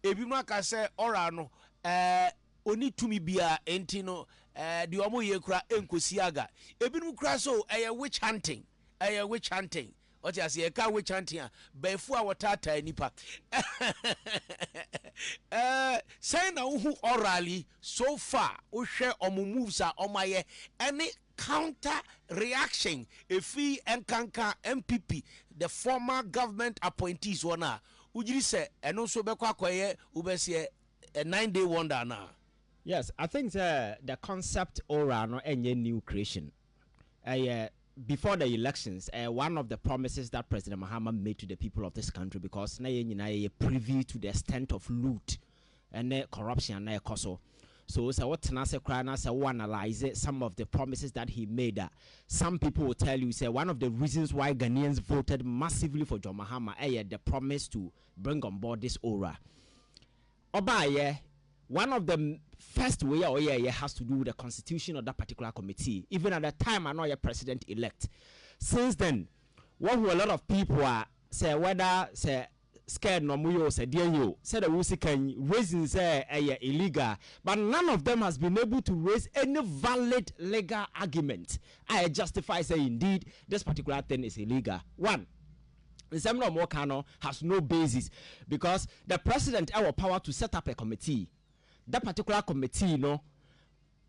ebi no aka say ora no oni tumi bia enti no de omo ye kura enkosi aga ebi no kura so witch hunting witch hunting oti ase e ka witch hunting a befu a wotata nipa say na who orally so far wo hwe omo moves a omaye any counter reaction efi enkanka MPP the former government appointees one ujiri say eno so bekwa akoye ubese a 9-day wonder now. Yes, I think the concept aura no any new creation. Before the elections, one of the promises that President Mahama made to the people of this country, because na privy to the extent of loot and corruption na koso. So what Tanase Krana say analyze some of the promises that he made. Some people will tell you say one of the reasons why Ghanaians voted massively for John Mahama the promise to bring on board this aura. Oba one of the first way has to do with the constitution of that particular committee. Even at the time I know your president elect. Since then, what a lot of people are say whether say scared no muyo say dear you said that we can reason say illegal, but none of them has been able to raise any valid legal argument. I justify say indeed this particular thing is illegal. One, the seminar Mokano has no basis because the president has power to set up a committee. That particular committee,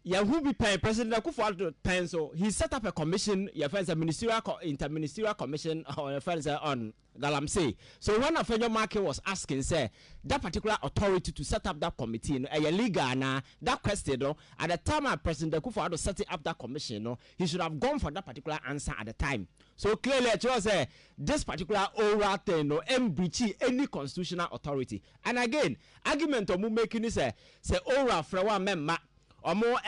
who be paying President Akufo-Addo pencil. He set up a commission. Your friends a ministerial interministerial commission or friends on Galamsey. So when Afenyo Market was asking, say that particular authority to set up that committee, legal na that question, at the time President Akufo-Addo set up that commission, he should have gone for that particular answer at the time. So clearly, it was this particular oral thing, breach any constitutional authority. And again, argument of making is say oral for one member. Or more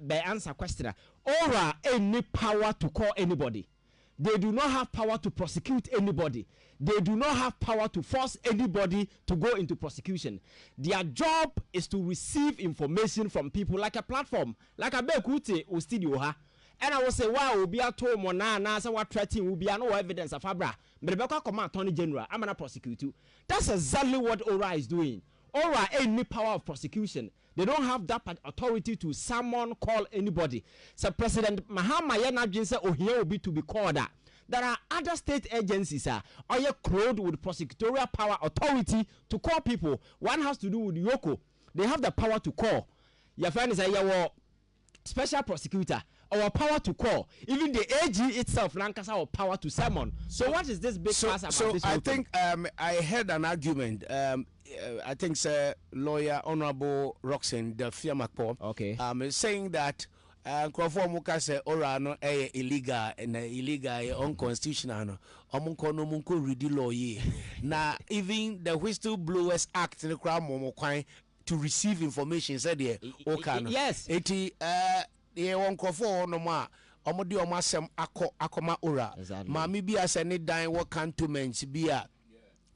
be answer question. Aura any power to call anybody. They do not have power to prosecute anybody. They do not have power to force anybody to go into prosecution. Their job is to receive information from people like a platform, like a Bekute or studio ha. And I will say, wow, will be a to Mona, so what threatening will be no evidence of Abra. But the command Attorney General, I'm gonna prosecute you. That's exactly what Aura is doing. Aura any power of prosecution. They don't have that authority to summon, call anybody. So President Mahama Yenajin said, here will be to be called that. There are other state agencies are clothed with prosecutorial power authority to call people. One has to do with Yoko. They have the power to call. Your friend is a special prosecutor. Our power to call. Even the AG itself, Lancashire, our power to summon. So what is this big fuss about? So this I think I heard an argument. I think lawyer Honorable Roxanne Delphia-Macpaul. Okay. Saying that Crawford Muka say ora no illegal and illegal unconstitutional no omunko no munko read the law ye. Na even the Whistleblowers Act in the crowd momo kwan to receive information said there. Okay. Yes. Eti won Crawford no ma omodi omasem akoma ora. Mami bi asene dan wo cantonment bia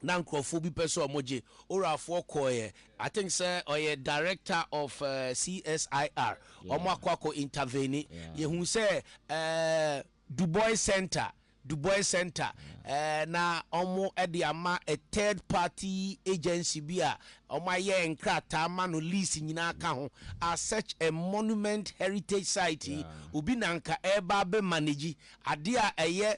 na nkrofo bi person omoje ora for koye. I think sir or director of CSIR omo akwa intervene ye hu say Dubois Center na omo ediama a third party agency bia omo ye nkrata ma no lease nyina ka ho as such a monument heritage site obi nanka eba be manage ade a eye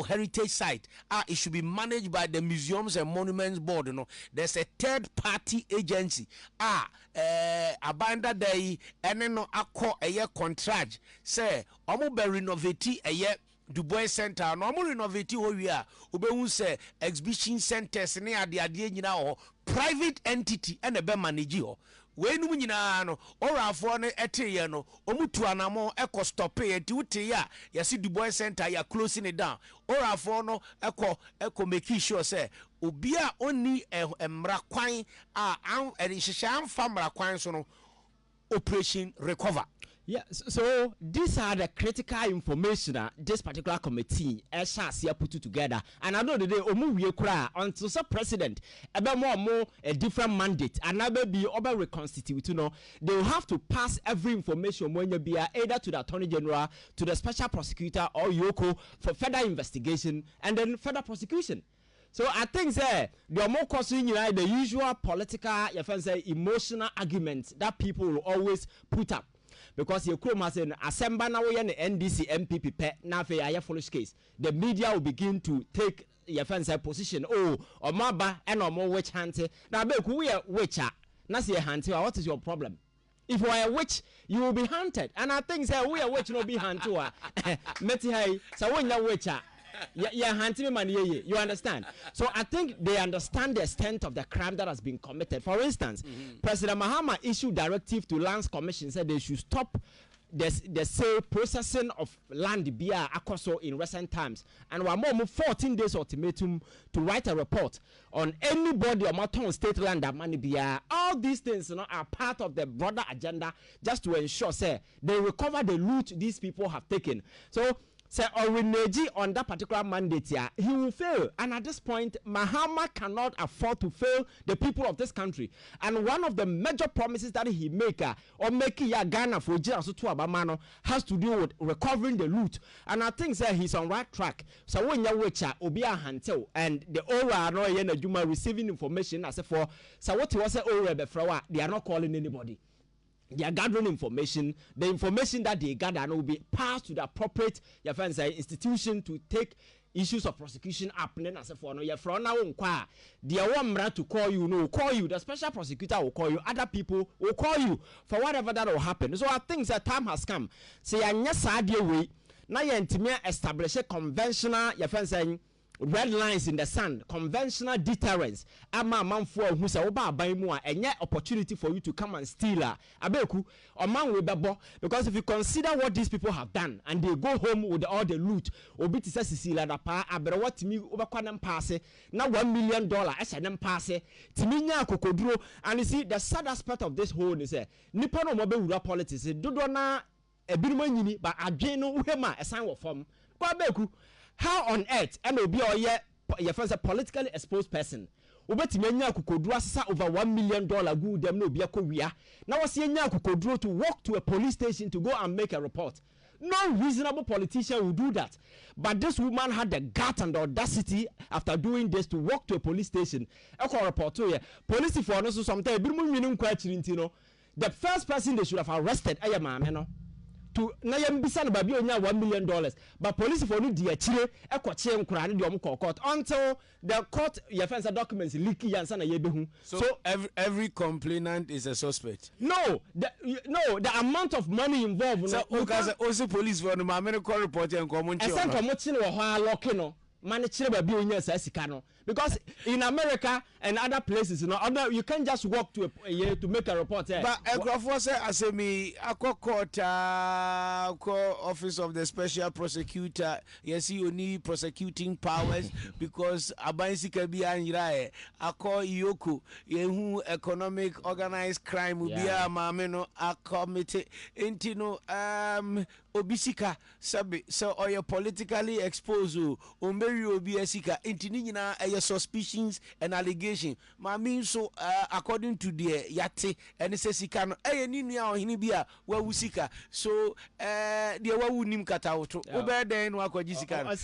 heritage site it should be managed by the Museums and Monuments Board. There's a third party agency abanda day ene no akọ eye contract say omo be renovate eye Dubois Center no mo renovate ho wi a obehu say exhibition centers ne ade nyina ho private entity and be manage ho we nu nyina no orafo no eteye no omutu anamo eko stop e ti uti ya yesi Dubois Center ya closing it down orafo no eko make sure say obi a oni emra kwan a ehihye amfa mra kwan so no operation recover. Yeah, so these are the critical information that this particular committee has put together. And I know the day Omu Kura until the president more a different mandate and now be over reconstitute. They will have to pass every information when you be either to the Attorney General, to the Special Prosecutor or Yoko for further investigation and then further prosecution. So I think say the more causing the usual political, you can say emotional arguments that people will always put up. Because you could say assemble now the NDC MPP pet now for a foolish case. The media will begin to take your fancy position. Oh, or maba and or more witch hunter. Now be we are witcher. Now see a hunter. What is your problem? If you are a witch, you will be hunted. And I think say we are witch no be hunted. Meti hey, so when you witcher. Yeah, hunting money. You understand? So I think they understand the extent of the crime that has been committed. For instance, President Mahama issued directive to Lands Commission said they should stop the sale processing of land beer akoso in recent times, and we are more 14 days ultimatum to write a report on anybody on Maton state land that money beer. All these things, are part of the broader agenda just to ensure say they recover the loot these people have taken. So. Say Orineji on that particular mandate here, he will fail. And at this point, Mahama cannot afford to fail the people of this country. And one of the major promises that he make or making Ghana for Abamano has to do with recovering the loot. And I think that he's on right track. So when you watch Obia Hantel and the Ora no Yena Juma receiving information as for so what was say Ora Befrawa, they are not calling anybody. They are gathering information. The information that they gather will be passed to the appropriate institution to take issues of prosecution up. And then as for no, you're from now on, the one to call you, no, call you. The special prosecutor will call you. Other people will call you for whatever that will happen. So I think that time has come. Say, and yes, I deal with now. You establish a conventional, saying. Red lines in the sand, conventional deterrence. Ama manfo who say oba aban mu a enye opportunity for you to come and steal abeku or man will bebo, because if you consider what these people have done and they go home with all the loot obi ti say sisila da pa abere what me obekwa dem pass na $1 million ese dem pass timi nya kokoduro. And you see the sad aspect of this whole is nipa no mo be wura politics dodo na ebirimo nyini ba adwen no uhema esan wo fam kwa beku. How on earth and will be your first a politically exposed person? Ubetimenya kukodru asasa over $1 million good them no be a korea. Now was yenya kukodru to walk to a police station to go and make a report. No reasonable politician will do that. But this woman had the gut and the audacity after doing this to walk to a police station. Echo report to you. Police for no so sometimes the first person they should have arrested ayama to na yam bisa ba bi onya $1 million, but police for no dia chire ekoche nkura ne de court until the court your fence documents leak yansa na ye behu. So every complainant is a suspect. No, the amount of money involved. So also police for no ma call report and come on. Esen ko mo chine wo ha lock no man chire ba bi onya sa sika no, because in America and other places, you can't just walk to to make a report. But Egrafo say asemi akokota office of the special prosecutor. Yes, you need prosecuting powers because abansi kabi anjirae ako yoku yehu economic organized crime will be a mameno a committee intino obisika sabi so or you politically exposed umberi obiasika intini nyina suspicions and allegation. Mami so according to the yate and it says sika no ni nua ohini bia wa wusika so the wa wunim kata woto obeden no akoji sika no.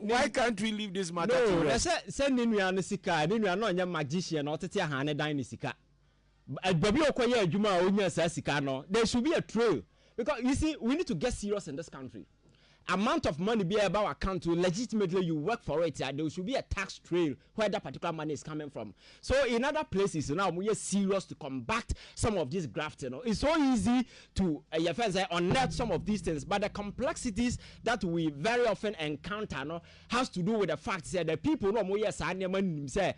Why can't we leave this matter to rest? Say ni nua no sika ni nua no nya magician no tete ahane dan ni sika babi okoye adwuma onya sa sika no. There should be a trail, because you see we need to get serious in this country. Amount of money be about account to legitimately you work for it, there should be a tax trail where that particular money is coming from. So in other places now we are serious to combat some of these graft. It's so easy to unearth some of these things, but the complexities that we very often encounter has to do with the fact that the people say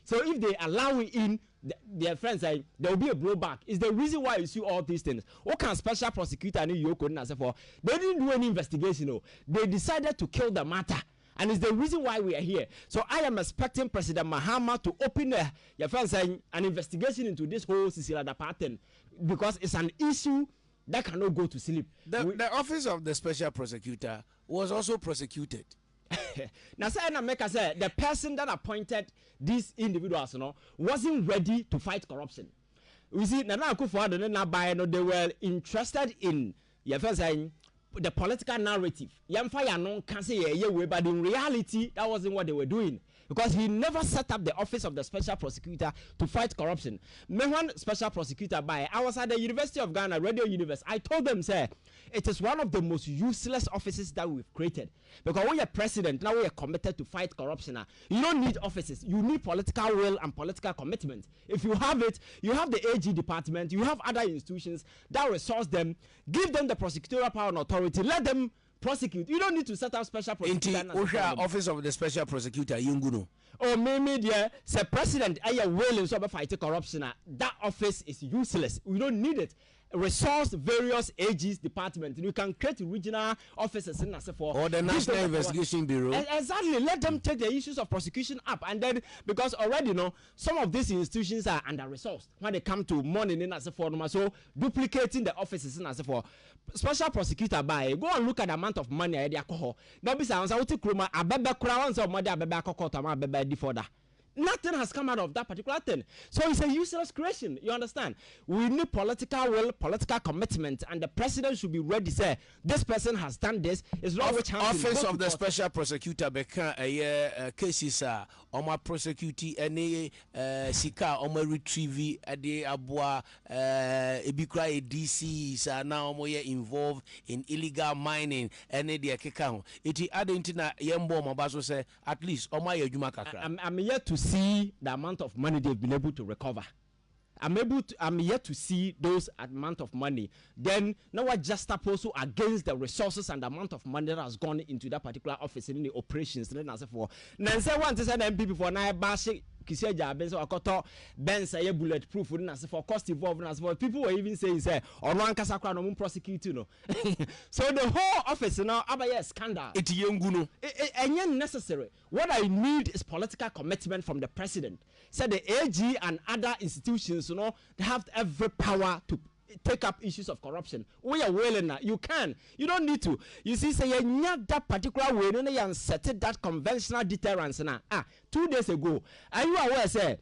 so if they allow it in, their friends say there will be a blowback. It's the reason why you see all these things. What can special prosecutor and you couldn't answer for? They didn't do any investigation. They decided to kill the matter. And it's the reason why we are here. So I am expecting President Mahama to open an investigation into this whole Sicily pattern, because it's an issue that cannot go to sleep. The office of the special prosecutor was also prosecuted. Now, say the person that appointed these individuals wasn't ready to fight corruption. We see Nana Akufo-Addo they were interested in the political narrative. But in reality, that wasn't what they were doing. because he never set up the office of the special prosecutor to fight corruption. Me one special prosecutor by, I was at the University of Ghana, Radio University. I told them, say, it is one of the most useless offices that we've created. Because when you're president, now we are committed to fight corruption. You don't need offices. You need political will and political commitment. If you have it, you have the AG department, you have other institutions that resource them, give them the prosecutorial power and authority, let them prosecute. You don't need to set up special prosecutor. Office of the special prosecutor, Yunguno. Oh, maybe the president, I am willing to fight corruption. That office is useless. We don't need it. Resource various AG's department. You can create regional offices in for or the National Investigation Bureau. Exactly. Let them take the issues of prosecution up, and then because already some of these institutions are under resourced when they come to money in as for so duplicating the offices in as for special prosecutor by go and look at the amount of money I alcohol. Now be say kroma abebe crown so money abebe alcohol to abebe defoda. Nothing has come out of that particular thing. So it's a useless creation. You understand? We need political will, political commitment, and the president should be ready to say, this person has done this. It's not which office of the special prosecutor become cases oma prosecute any sika oma retrieve the abua ebikra DC now omo involved in illegal mining and the keka iti adentina yembo mabaso say at least oma yedwuma kakra. I'm yet to see the amount of money they've been able to recover. I'm yet to see those amount of money. Then now what just opposed against the resources and the amount of money that has gone into that particular office in the operations. Then as for now, say one to say MP before now bash Kiseja Benzo Akoto Ben say bulletproof as for cost involved as for people were even saying say or one kasakra no prosecute no. So the whole office now abaya scandal. It's young and necessary. What I need is political commitment from the president. So the AG and other institutions, they have every power to take up issues of corruption. We are willing now. You can. You don't need to. You see, say you need that particular way. You set that conventional deterrence now. 2 days ago, are you aware? Say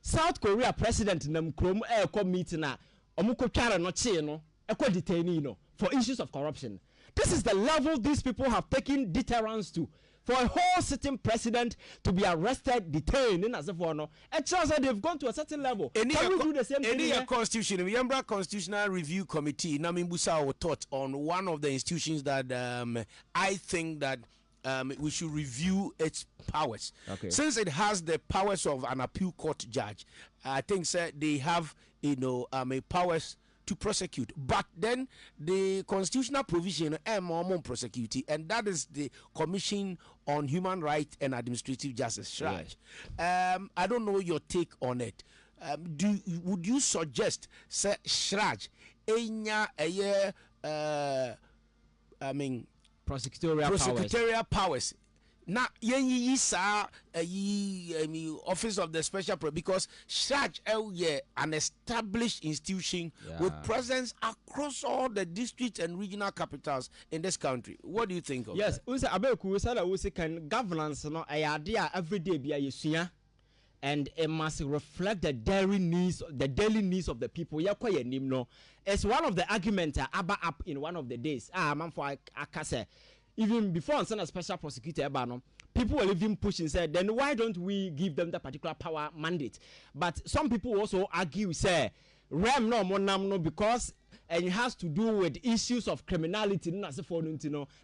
South Korea president Namkrom meeting na omuko twara no chi no detainee for issues of corruption. This is the level these people have taken deterrence to. For a whole sitting president to be arrested, detained, and as a for it shows that they've gone to a certain level. Can we do the same thing? Any constitution, remember Constitutional Review Committee, Namimbusa thought on one of the institutions that I think that we should review its powers. Okay. Since it has the powers of an appeal court judge, I think they have powers to prosecute, but then the constitutional provision prosecute, and that is the Commission on Human Rights and Administrative Justice. Shraj. Yeah. I don't know your take on it. Would you suggest Shraj prosecutorial powers? Now, office of the special because Shraj an established institution with presence across all the districts and regional capitals in this country. What do you think of that? Yes, Abeku said that we can governance idea every day be a and it must reflect the daily needs of the people. It's one of the arguments Abba up in one of the days. Even before on a special prosecutor, people were even pushing, said, then why don't we give them the particular power mandate? But some people also argue, say, Rem no monam no because it has to do with issues of criminality.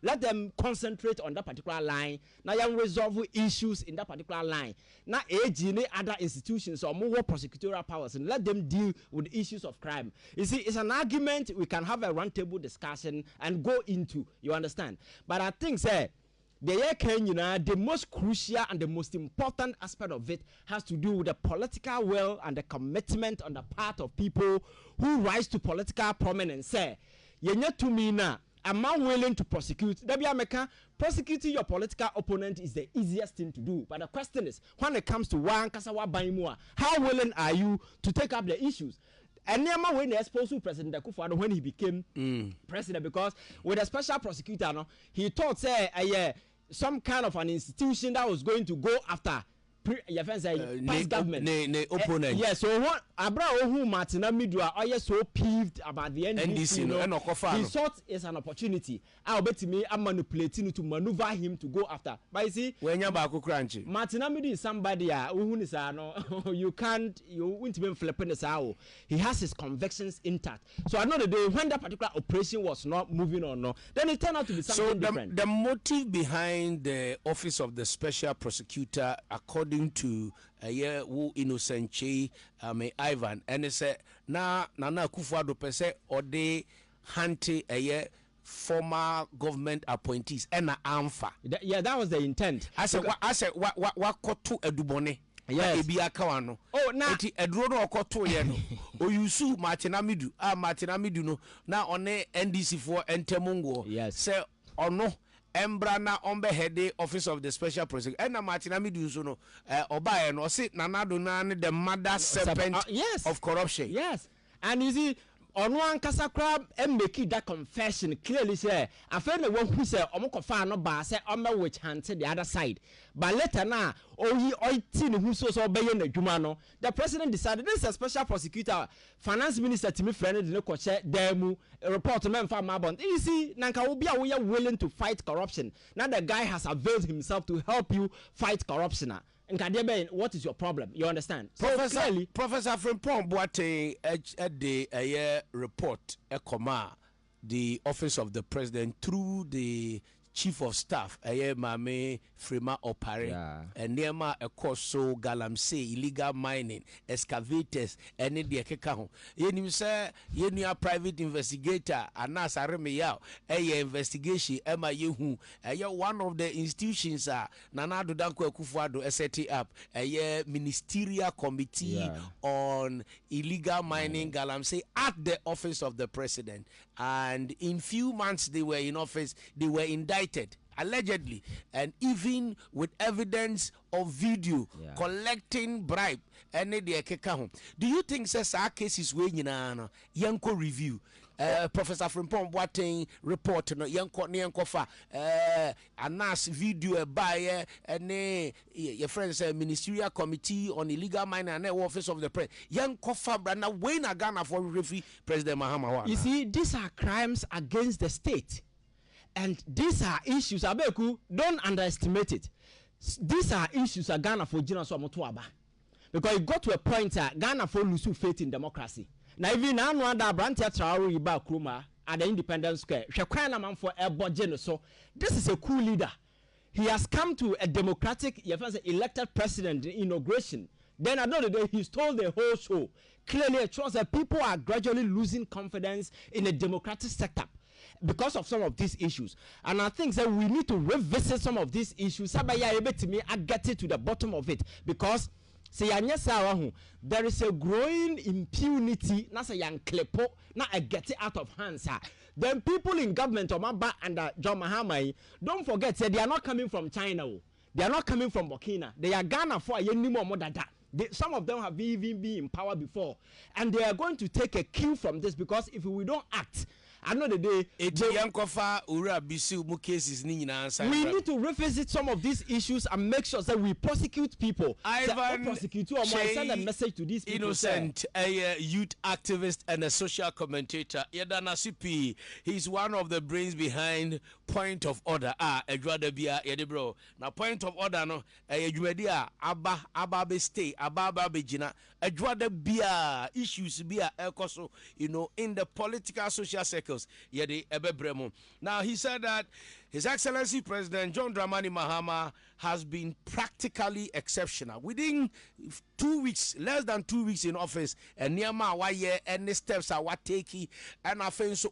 Let them concentrate on that particular line. Now you resolve issues in that particular line. Now AG other institutions or more prosecutorial powers and let them deal with issues of crime. You see, it's an argument we can have a roundtable discussion and go into. You understand? But I think say the most crucial and the most important aspect of it has to do with the political will and the commitment on the part of people who rise to political prominence. Say, am I willing to prosecute? Prosecuting your political opponent is the easiest thing to do. But the question is, when it comes to how willing are you to take up the issues? And never when they exposed to President Akufo-Addo when he became president, because with a special prosecutor, he thought say some kind of an institution that was going to go after your friends say past government. Ne opponent. Yes, so what Abra who Martina Midua are so peeved about the NDC. He thought it's an opportunity. I'll bet me I'm manipulating to maneuver him to go after. But you see, when you're back crunchy, Martina Midu is somebody who is you won't even flip in the sow. He has his convictions intact. So I know the day when that particular operation was not moving or no, then it turned out to be something different. The motive behind the office of the special prosecutor, according to who innocent Ivan, and they say na Nana Akufo-Addo pese or they hunting former government appointees and amfa. Yeah, that was the intent. I said what koto edubone. Yes. Oh, now edro no koto ye no. O yusu Martina Midu no. Na one NDC for entemungo. Yes. Say ono Embrana on the office of the special prosecutor. And Martina Midu no obaye no say Nanado Nane the mother serpent yes. of corruption. Yes. And you see on one kasa crab and make that confession clearly say I found the one who said omokofa no ba say omo which hand the other side. But later now who so obey na dwuma no. The president decided this is a special prosecutor finance minister to me friend the ko che demu report men for mabon. You see nanka obi a we are willing to fight corruption. Now the guy has availed himself to help you fight corruption. What is your problem? You understand? Professor Frimpong Boateng a report the office of the president through the chief of staff Mame Frema Opare and Nema Ekoso Galamsey illegal mining excavators and the keka ho yenim say yenu private investigator anas areme yaw investigation ema yehu one of the institutions Nana Addo Dankwa Akufo-Addo set up ministerial committee on illegal mining Galamsey at the office of the president, and in few months they were in office, they were indicted allegedly, and even with evidence of video collecting bribe and the keka ho. Do you think says our cases we nyina yanko review Professor Frimpong Boateng report no yanko fa anas video by your friends ministerial committee on illegal mining and office of the president yanko fa brana we na Ghana for referee President Mahama. You see, these are crimes against the state. And these are issues, Abeku, don't underestimate it. These are issues that Ghana for Gina Somotuaba. Because it got to a point that Ghana for lose faith in democracy. Now, even now, that Brantia Traore Iba Kruma at the Independence Square, Shakwana man for a budget. So, this is a cool leader. He has come to a democratic, elected president inauguration. Then another day, he stole the whole show. Clearly, it shows that people are gradually losing confidence in a democratic setup because of some of these issues. And I think that we need to revisit some of these issues. Sabaya able to me, I get it to the bottom of it, because there is a growing impunity. Na say young klepo, na I get it out of hand, sir. Then people in government under John Mahama, don't forget, say they are not coming from China. They are not coming from Burkina. They are Ghana for a year more than that. Some of them have even been in power before, and they are going to take a cue from this, because if we don't act, I know the day we need to revisit some of these issues and make sure that we prosecute people. Ivan prosecute or send a message to these people. Innocent, a youth activist and a social commentator. Yedana CP, he's one of the brains behind Point of Order. Edwadabia Yedebro. Now Point of Order no Edwadia Abba be stay Ababa Bejina Edwadabia issues bia ekoso, in the political social circle. Now he said that His Excellency President John Dramani Mahama has been practically exceptional. Within 2 weeks, less than 2 weeks in office, and Niama Waye any steps are what taking, and I think so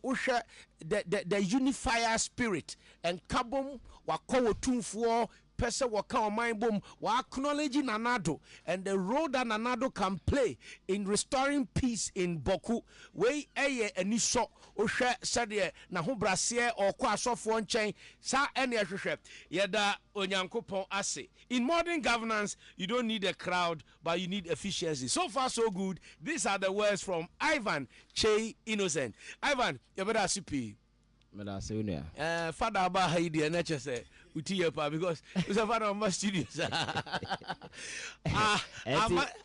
the unifier spirit and Kabum Wako Tumfuo person will come mind boom wa acknowledging Nanado and the role that Nanado can play in restoring peace in Boku. We any shot Osha said na ho brasier or kwa sofo nchen sa ene hwehwe yeda onyankopon ase. In modern governance, you don't need a crowd, but you need efficiency. So far so good. These are the words from Ivan Che Innocent. Ivan, you better CP. Father Father Aba Haidi and say because it's a fan of my studios.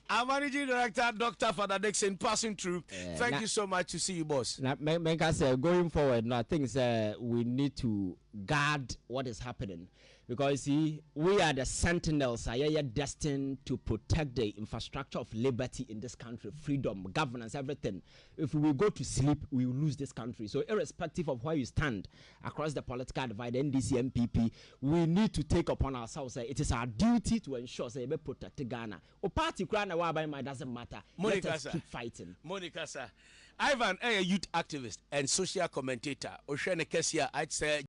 Our managing director, Dr. Father Dixon, passing through. Thank you so much to see you, boss. Now, make us going forward. Now, I think we need to guard what is happening. Because see, we are the sentinels, are destined to protect the infrastructure of liberty in this country, freedom, governance, everything. If we go to sleep, we will lose this country. So irrespective of where you stand across the political divide, NDC, MPP, we need to take upon ourselves. It is our duty to ensure that we protect Ghana. O party doesn't matter. Monica, let us keep fighting. Monica, sir. Ivan, a youth activist and social commentator. Oshene Kesia, I'd say.